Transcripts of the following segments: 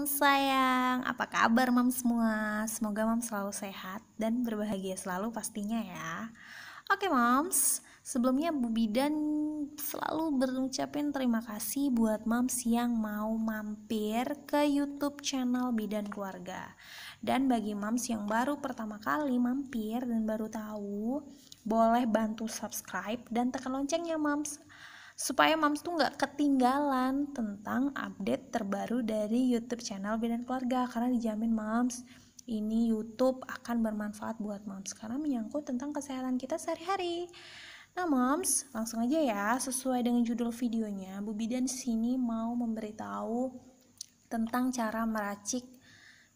Mams sayang, apa kabar Mams semua? Semoga Mams selalu sehat dan berbahagia selalu pastinya ya. Oke Mams, sebelumnya Bu Bidan selalu berucapin terima kasih buat Mams yang mau mampir ke YouTube channel Bidan Keluarga. Dan bagi Mams yang baru pertama kali mampir dan baru tahu, boleh bantu subscribe dan tekan loncengnya Mams, supaya Mams tuh nggak ketinggalan tentang update terbaru dari YouTube channel Bidan Keluarga, karena dijamin Mams ini YouTube akan bermanfaat buat Mams karena menyangkut tentang kesehatan kita sehari-hari. Nah Mams, langsung aja ya, sesuai dengan judul videonya, Bu Bidan sini mau memberitahu tentang cara meracik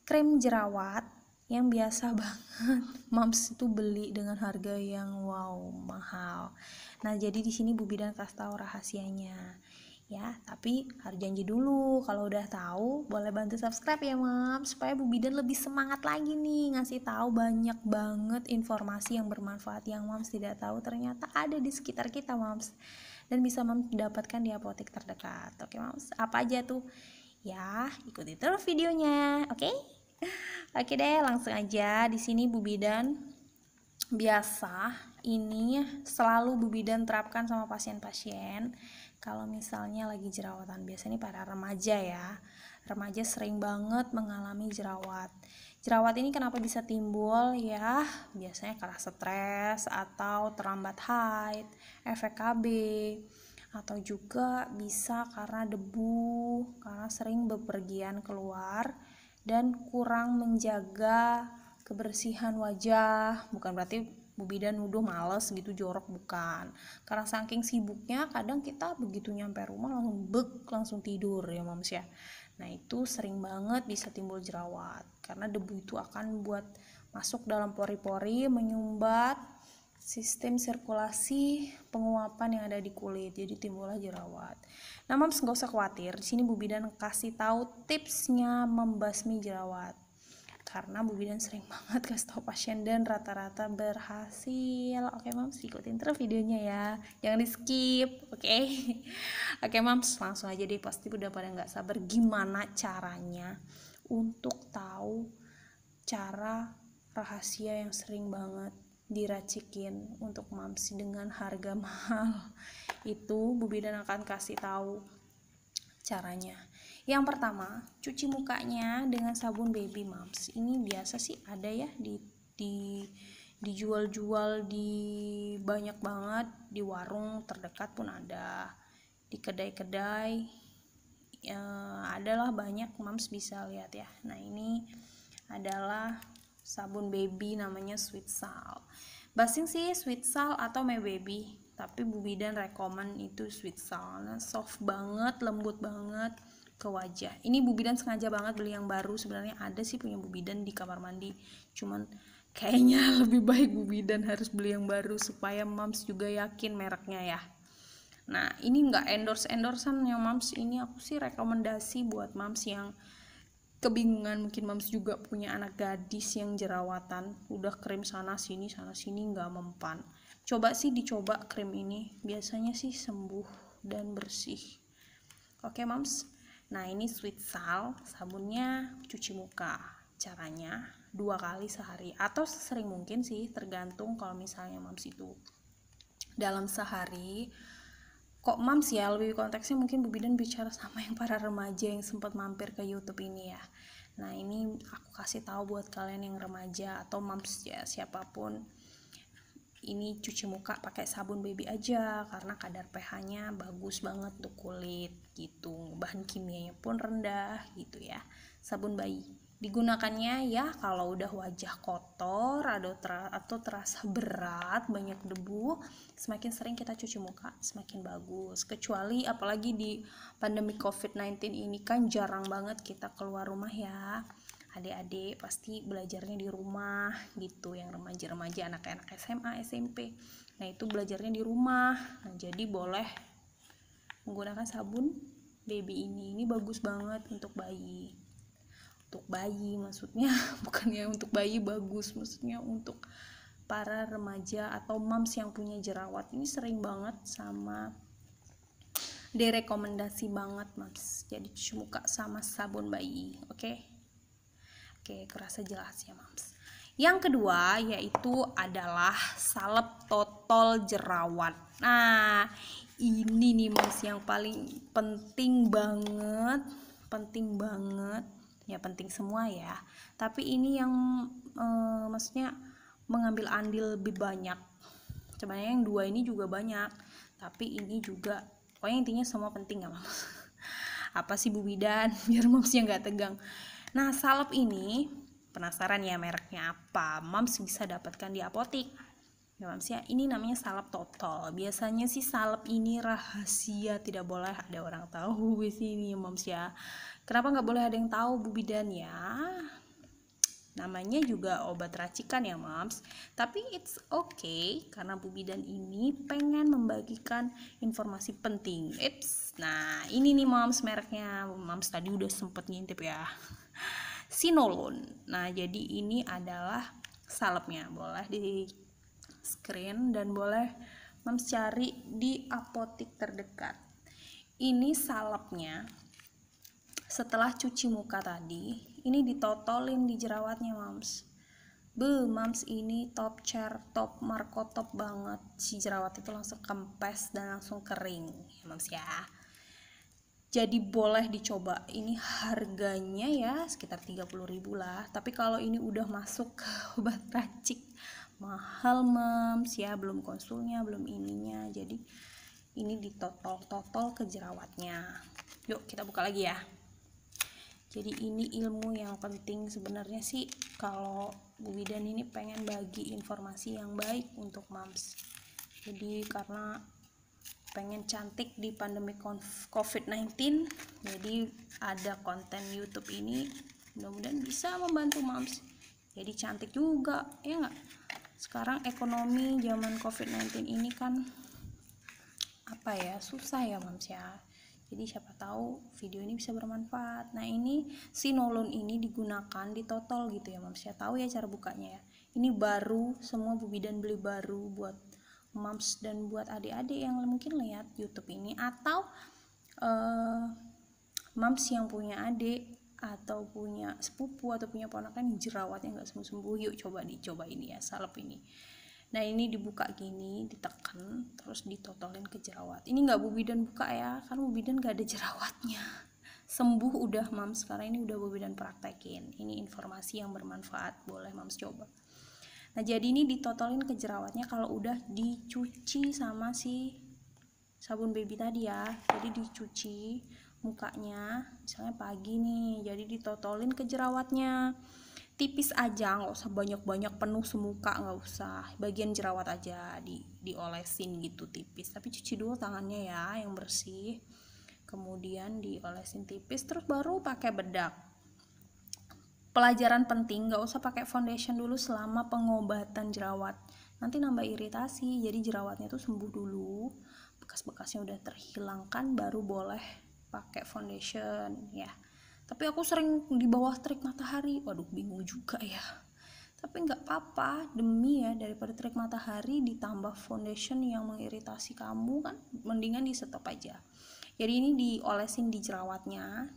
krim jerawat yang biasa banget Mams itu beli dengan harga yang wow mahal. Nah jadi di sini Bu Bidan kasih tahu rahasianya ya, tapi harus janji dulu. Kalau udah tahu boleh bantu subscribe ya Mams, supaya Bu Bidan lebih semangat lagi nih ngasih tahu banyak banget informasi yang bermanfaat yang Mams tidak tahu ternyata ada di sekitar kita Mams, dan bisa Mams dapatkan di apotek terdekat. Oke Mams, apa aja tuh ya, ikuti terus videonya. Oke? Oke deh, langsung aja. Di sini Bu Bidan biasa ini selalu Bu Bidan terapkan sama pasien-pasien kalau misalnya lagi jerawatan. Biasanya para remaja ya. Remaja sering banget mengalami jerawat. Jerawat ini kenapa bisa timbul ya? Biasanya karena stres atau terlambat haid, efek KB, atau juga bisa karena debu, karena sering bepergian keluar dan kurang menjaga kebersihan wajah. Bukan berarti Bu Bidan nuduh males gitu, jorok, bukan. Karena saking sibuknya kadang kita begitu nyampe rumah langsung tidur ya Mams ya. Nah itu sering banget bisa timbul jerawat karena debu itu akan buat masuk dalam pori-pori, menyumbat sistem sirkulasi penguapan yang ada di kulit, jadi timbullah jerawat. Nah Mams nggak usah khawatir, di sini Bu Bidan kasih tahu tipsnya membasmi jerawat, karena Bu Bidan sering banget kasih tahu pasien dan rata-rata berhasil. Oke Mams, ikutin terus videonya ya, jangan di skip. Oke. Oke Mams, langsung aja deh, pasti udah pada nggak sabar gimana caranya untuk tahu cara rahasia yang sering banget diracikin untuk Mams dengan harga mahal. Itu Bu Bidan akan kasih tahu caranya. Yang pertama, cuci mukanya dengan sabun baby Mams. Ini biasa sih ada ya dijual-jual di banyak banget, di warung terdekat pun ada, di kedai-kedai ya, adalah banyak Mams bisa lihat ya. Nah ini adalah sabun baby namanya Sweet Salt. Basing sih Sweet Salt atau My Baby, tapi Bu Bidan rekomen itu Sweet Salt. Nah, soft banget, lembut banget ke wajah. Ini Bu Bidan sengaja banget beli yang baru. Sebenarnya ada sih punya Bu Bidan di kamar mandi, cuman kayaknya lebih baik Bu Bidan harus beli yang baru supaya Mams juga yakin mereknya ya. Nah ini nggak endorse-endorsean yang Mams, ini aku sih rekomendasi buat Mams yang kebingungan. Mungkin Mams juga punya anak gadis yang jerawatan, udah krim sana sini nggak mempan. Coba sih dicoba krim ini, biasanya sih sembuh dan bersih. Oke Mams, nah ini Sweet Salt, sabunnya cuci muka. Caranya 2 kali sehari atau sesering mungkin sih, tergantung. Kalau misalnya Mams itu dalam sehari, kok Mams ya, lebih konteksnya mungkin Bu Bidan bicara sama yang para remaja yang sempat mampir ke YouTube ini ya. Nah ini aku kasih tahu buat kalian yang remaja atau Mams ya, siapapun, ini cuci muka pakai sabun baby aja karena kadar pH-nya bagus banget untuk kulit gitu, bahan kimianya pun rendah gitu ya. Sabun bayi digunakannya ya kalau udah wajah kotor atau terasa berat, banyak debu, semakin sering kita cuci muka semakin bagus. Kecuali apalagi di pandemi COVID-19 ini kan jarang banget kita keluar rumah ya. Adik-adik pasti belajarnya di rumah gitu, yang remaja-remaja, anak-anak SMA, SMP. Nah itu belajarnya di rumah. Nah jadi boleh menggunakan sabun baby ini bagus banget untuk bayi. Untuk bayi maksudnya, bukannya untuk bayi bagus, maksudnya untuk para remaja atau Mams yang punya jerawat. Ini sering banget sama direkomendasi banget mams. Jadi cuci muka sama sabun bayi. Oke, kurasa jelas ya mams. Yang kedua yaitu adalah salep totol jerawat. Nah, ini nih mams yang paling penting banget. Ya penting semua ya. Tapi ini yang maksudnya mengambil andil lebih banyak. Sebenarnya yang dua ini juga banyak, tapi ini juga pokoknya intinya semua penting ya mams. Apa sih Bu Bidan biar mamsnya nggak tegang. Nah, salep ini penasaran ya mereknya apa? Mams bisa dapatkan di apotik ya mams ya. Ini namanya salep totol. Biasanya sih salep ini rahasia, tidak boleh ada orang tahu di sini ya mams ya. Kenapa nggak boleh ada yang tahu Bu Bidan ya? Namanya juga obat racikan ya mams, tapi it's okay karena Bu Bidan ini pengen membagikan informasi penting. Nah ini nih mams mereknya, mams tadi udah sempet ngintip ya, Sinolon. Nah jadi ini adalah salepnya, boleh di screen dan boleh mams cari di apotik terdekat. Ini salepnya setelah cuci muka tadi, ini ditotolin di jerawatnya mams. Mams ini top markotop banget. Si jerawat itu langsung kempes dan langsung kering ya mams ya. Jadi boleh dicoba. Ini harganya ya sekitar 30.000 lah. Tapi kalau ini udah masuk ke obat racik mahal mams ya, belum konsulnya, belum ininya. Jadi ini ditotol ke jerawatnya. Yuk kita buka lagi ya. Jadi ini ilmu yang penting sebenarnya sih, kalau Bu Bidan ini pengen bagi informasi yang baik untuk mams. Jadi karena pengen cantik di pandemi COVID-19, jadi ada konten YouTube ini, mudah-mudahan bisa membantu mams jadi cantik juga ya nggak. Sekarang ekonomi zaman COVID-19 ini kan apa ya, susah ya mams ya. Jadi siapa tahu video ini bisa bermanfaat. Nah ini Sinolon ini digunakan ditotol gitu ya mams ya. Tahu ya cara bukanya ya. Ini baru, semua Bu Bidan beli baru buat mams dan buat adik-adik yang mungkin lihat YouTube ini, atau mams yang punya adik atau punya sepupu atau punya ponakan yang jerawatnya nggak sembuh-sembuh. Yuk dicoba ini ya, salep ini. Nah ini dibuka gini, ditekan, terus ditotolin ke jerawat. Ini nggak Bu Bidan buka ya, karena Bu Bidan nggak ada jerawatnya. Sembuh udah mams, sekarang ini udah Bu Bidan praktekin. Ini informasi yang bermanfaat, boleh mams coba. Nah jadi ini ditotolin ke jerawatnya kalau udah dicuci sama si sabun baby tadi ya. Jadi dicuci mukanya, misalnya pagi nih, jadi ditotolin ke jerawatnya. Tipis aja, nggak usah banyak-banyak penuh semuka, nggak usah, bagian jerawat aja diolesin gitu tipis, tapi cuci dulu tangannya ya yang bersih, kemudian diolesin tipis, terus baru pakai bedak. Pelajaran penting, nggak usah pakai foundation dulu selama pengobatan jerawat, nanti nambah iritasi. Jadi jerawatnya tuh sembuh dulu, bekas-bekasnya udah terhilangkan, baru boleh pakai foundation ya. Tapi aku sering di bawah terik matahari, waduh bingung juga ya. Tapi nggak apa-apa, demi ya, daripada terik matahari ditambah foundation yang mengiritasi kamu kan, mendingan di stop aja. Jadi ini diolesin di jerawatnya,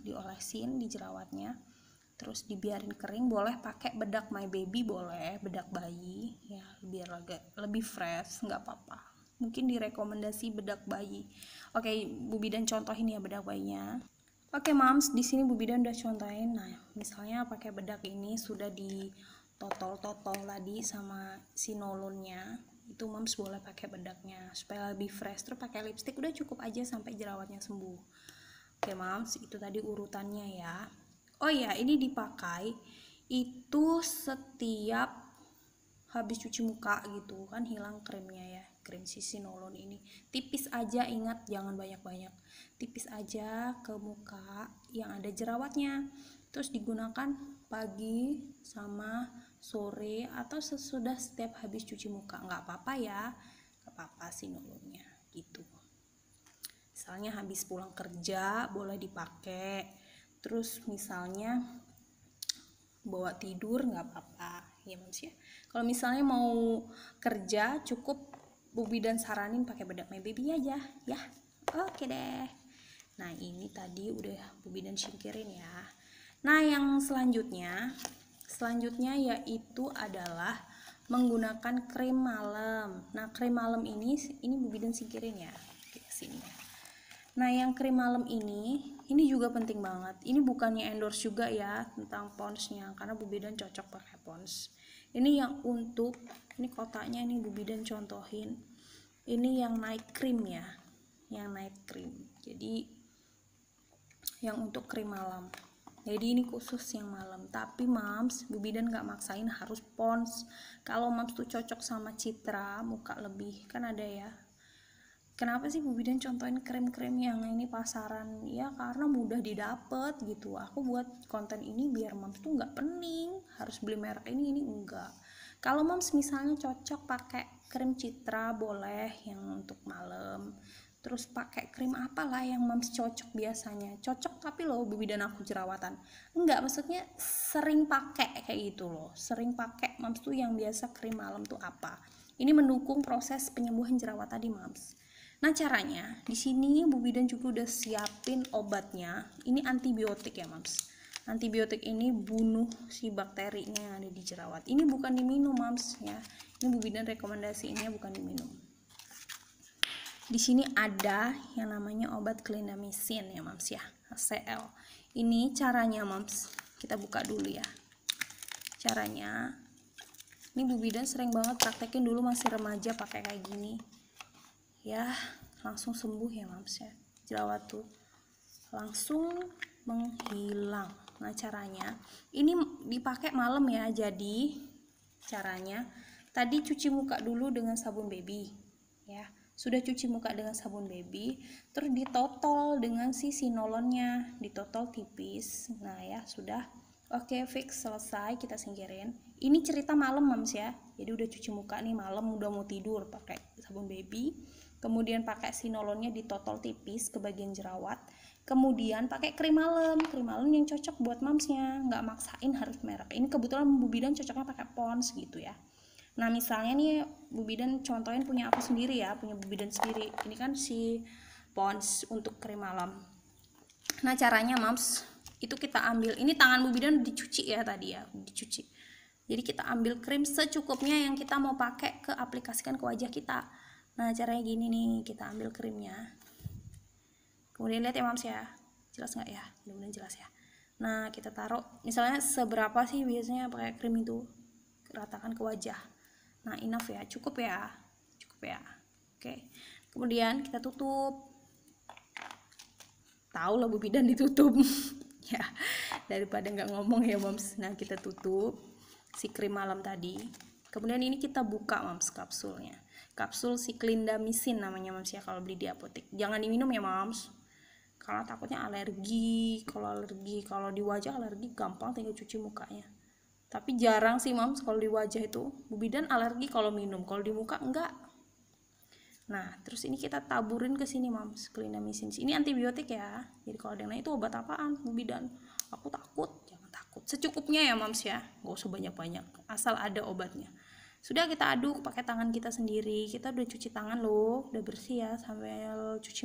terus dibiarin kering. Boleh pakai bedak My Baby, boleh bedak bayi ya, biar agak lebih fresh, nggak apa-apa. Mungkin direkomendasi bedak bayi. Oke, Bu Bidan contohin ya bedak bayinya. Oke mams, di sini Bu Bidan udah contohin. Nah, misalnya pakai bedak ini sudah ditotol tadi sama Sinolonnya, itu mams boleh pakai bedaknya supaya lebih fresh. Terus pakai lipstick, udah cukup aja sampai jerawatnya sembuh. Oke mams, itu tadi urutannya ya. Oh ya, ini dipakai itu setiap habis cuci muka gitu kan, hilang krimnya ya, krim si Sinolon ini. Tipis aja, ingat jangan banyak-banyak, tipis aja ke muka yang ada jerawatnya. Terus digunakan pagi sama sore atau sesudah setiap habis cuci muka, nggak apa-apa ya, nggak apa-apa Sinolonnya gitu. Misalnya habis pulang kerja boleh dipakai, terus misalnya bawa tidur nggak apa-apa ya mams ya. Kalau misalnya mau kerja, cukup Bu Bidan saranin pakai bedak My Baby aja ya. Oke deh, Nah ini tadi udah Bu Bidan singkirin ya. Nah yang selanjutnya yaitu adalah menggunakan krim malam. Nah krim malam ini Bu Bidan singkirin ya. Oke, sini. Nah yang krim malam ini juga penting banget. Ini bukannya endorse juga ya tentang ponsnya, karena Bu Bidan cocok pakai pons. Ini yang untuk, ini kotaknya ini Bu Bidan contohin. Ini yang night cream ya, yang night cream. Jadi yang untuk krim malam. Jadi ini khusus yang malam. Tapi Mams, Bu Bidan nggak maksain harus pons. Kalau Mams tuh cocok sama citra muka lebih, kan ada ya. Kenapa sih Bu Bidan contohin krim-krim yang ini pasaran? Ya karena mudah didapat gitu. Aku buat konten ini biar Mams tuh nggak pening harus beli merek ini enggak. Kalau Mams misalnya cocok pakai krim citra boleh yang untuk malam. Terus pakai krim apalah yang Mams cocok biasanya. Cocok tapi loh Bu Bidan aku jerawatan. Enggak, maksudnya sering pakai kayak gitu loh. Sering pakai Mams tuh yang biasa krim malam tuh apa? Ini mendukung proses penyembuhan jerawat tadi Mams. Nah caranya, di sini Bu Bidan juga udah siapin obatnya. Ini antibiotik ya Mams. Antibiotik ini bunuh si bakterinya yang ada di jerawat. Ini bukan diminum Mams ya. Ini Bu Bidan rekomendasiinnya bukan diminum. Di sini ada yang namanya obat clindamycin ya Mams ya, HCl. Ini caranya Mams. Kita buka dulu ya. Caranya, ini Bu Bidan sering banget praktekin dulu masih remaja pakai kayak gini. Ya langsung sembuh ya Mams ya, jerawat tuh langsung menghilang. Nah caranya ini dipakai malam ya. Jadi caranya tadi cuci muka dulu dengan sabun baby ya. Sudah cuci muka dengan sabun baby, terus ditotol dengan si sinolonnya, ditotol tipis. Nah ya sudah, oke fix, selesai, kita singkirin. Ini cerita malam Mams ya. Jadi udah cuci muka nih malam, udah mau tidur pakai sabun baby. Kemudian pakai sinolonnya ditotol tipis ke bagian jerawat. Kemudian pakai krim malam yang cocok buat Mamsnya, nggak maksain harus merek. Ini kebetulan Bu Bidan cocoknya pakai pons gitu ya. Nah misalnya nih Bu Bidan contohin punya aku sendiri ya, punya Bu Bidan sendiri. Ini kan si pons untuk krim malam. Nah caranya Mams, itu kita ambil, ini tangan Bu Bidan dicuci ya tadi ya, dicuci. Jadi kita ambil krim secukupnya yang kita mau pakai ke aplikasikan ke wajah kita. Nah caranya gini nih, kita ambil krimnya. Kemudian lihat ya Mams ya, jelas nggak ya? Mudah-mudahan jelas ya. Nah kita taruh, misalnya seberapa sih biasanya pakai krim itu, ratakan ke wajah. Nah enough ya, cukup ya. Oke. Kemudian kita tutup. Tahu lah Bu Bidan ditutup. Ya daripada nggak ngomong ya Mams. Nah kita tutup si krim malam tadi. Kemudian ini kita buka Mams kapsulnya. Kapsul si clindamycin namanya Mams ya kalau beli di apotek. Jangan diminum ya Mams, karena takutnya alergi. Kalau di wajah alergi gampang, tinggal cuci mukanya. Tapi jarang sih Mams kalau di wajah itu. Bu Bidan alergi kalau minum, kalau di muka enggak. Nah terus ini kita taburin ke sini Mams, clindamycin. Ini antibiotik ya. Jadi kalau ada yang nanya itu obat apaan Bu Bidan, aku takut. Jangan takut, secukupnya ya Mams ya, nggak usah banyak-banyak, asal ada obatnya. Sudah kita aduk pakai tangan kita sendiri. Kita udah cuci tangan loh, udah bersih ya, sampai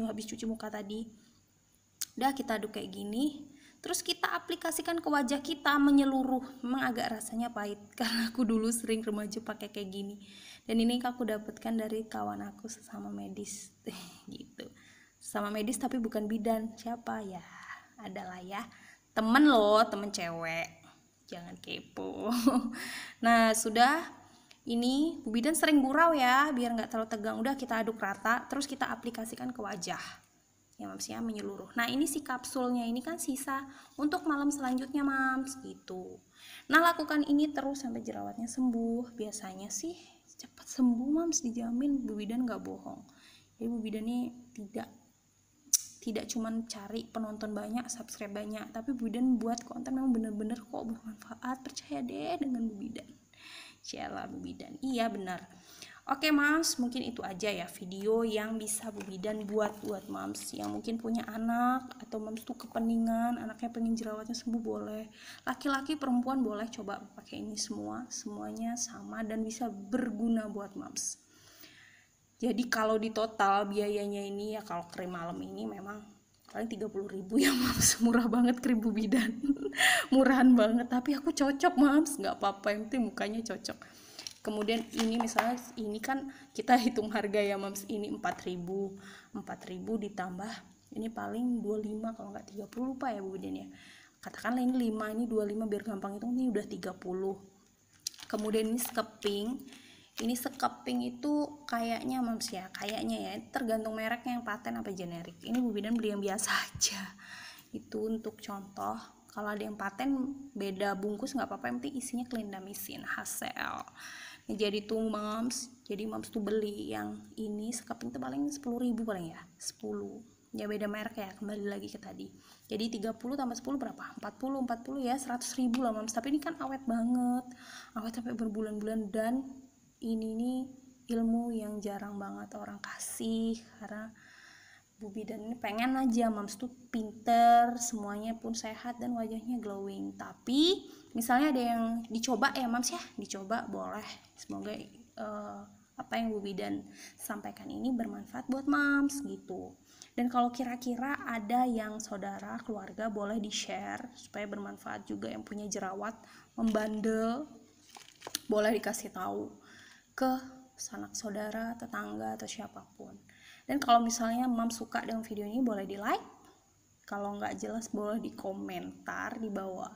habis cuci muka tadi. Udah kita aduk kayak gini, terus kita aplikasikan ke wajah kita menyeluruh. Memang agak rasanya pahit karena aku dulu sering remaja pakai kayak gini. Dan ini aku dapatkan dari kawan aku sesama medis gitu. Sesama medis tapi bukan bidan. Siapa ya? Adalah ya. Temen loh, temen cewek. Jangan kepo. Nah sudah. Ini Bu Bidan sering gurau ya, biar nggak terlalu tegang. Udah kita aduk rata, terus kita aplikasikan ke wajah ya Mams ya, menyeluruh. Nah ini si kapsulnya ini kan sisa untuk malam selanjutnya Mams gitu. Nah lakukan ini terus sampai jerawatnya sembuh. Biasanya sih cepat sembuh Mams, dijamin. Bu Bidan nggak bohong. Jadi Bu Bidan ini tidak cuma cari penonton banyak, subscribe banyak, tapi Bu Bidan buat konten memang bener-bener kok bermanfaat. Percaya deh dengan Bu Bidan. Cialah Bu Bidan, iya benar. Oke Mams, mungkin itu aja ya video yang bisa Bu Bidan buat Mams yang mungkin punya anak, atau Mams tuh kepeningan, anaknya pengen jerawatnya sembuh, boleh. Laki-laki perempuan boleh coba pakai ini semuanya sama dan bisa berguna buat Mams. Jadi kalau di total biayanya ini ya, kalau krim malam ini memang paling 30.000 ya mams, murah banget krim Bu Bidan. Murahan banget, tapi aku cocok mams, nggak apa-apa, yang penting mukanya cocok. Kemudian ini misalnya ini kan kita hitung harga ya mams, ini 4.000 ditambah ini paling 25 kalau nggak 30, lupa ya Bu Bidan ya. Katakanlah ini 5, ini 25 biar gampang hitung, ini udah 30. Kemudian ini sekeping. Ini sekeping itu kayaknya mams ya, kayaknya ya, tergantung mereknya yang paten apa generik. Ini Bu Bidan beli yang biasa aja. Itu untuk contoh. Kalau ada yang paten beda bungkus nggak apa-apa, yang penting isinya clindamycin HCl. Nah, jadi tuh mams, jadi mams tuh beli yang ini sekeping tuh paling 10.000 paling ya, 10. Ya beda merek ya, kembali lagi ke tadi. Jadi 30 tambah 10 berapa? 40 ya, 100.000 lah mams. Tapi ini kan awet banget, awet sampai berbulan-bulan, dan ini nih ilmu yang jarang banget orang kasih, karena Bu Bidan ini pengen aja mams tuh pinter, semuanya pun sehat dan wajahnya glowing. Tapi misalnya ada yang dicoba ya mams ya, dicoba boleh. Semoga apa yang Bu Bidan sampaikan ini bermanfaat buat mams gitu. Dan kalau kira-kira ada yang saudara keluarga, boleh di share supaya bermanfaat juga, yang punya jerawat membandel boleh dikasih tahu ke sanak saudara, tetangga, atau siapapun. Dan kalau misalnya mams suka dengan video ini, boleh di like, kalau nggak jelas boleh di komentar di bawah,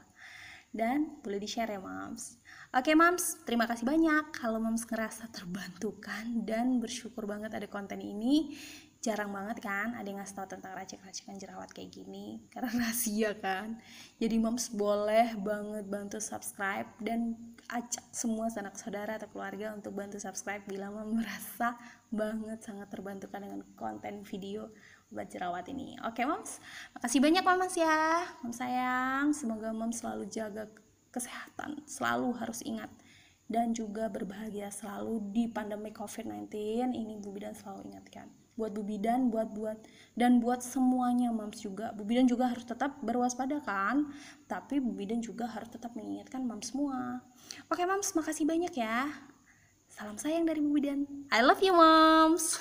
dan boleh di share ya mams. Oke mams, terima kasih banyak kalau mams ngerasa terbantukan dan bersyukur banget ada konten ini. Jarang banget kan ada yang ngasih tahu tentang racik-racikan jerawat kayak gini, karena rahasia kan. Jadi mams boleh banget bantu subscribe, dan ajak semua sanak saudara atau keluarga untuk bantu subscribe bila mams merasa banget sangat terbantukan dengan konten video obat jerawat ini. Oke mams, makasih banyak mams ya. Mams sayang, semoga mams selalu jaga kesehatan, selalu harus ingat, dan juga berbahagia selalu di pandemi COVID-19 ini. Bu Bidan selalu ingatkan buat Bu Bidan, buat semuanya mams juga. Bu Bidan juga harus tetap berwaspada kan, tapi Bu Bidan juga harus tetap mengingatkan mams semua. Oke mams, makasih banyak ya. Salam sayang dari Bu Bidan. I love you mams.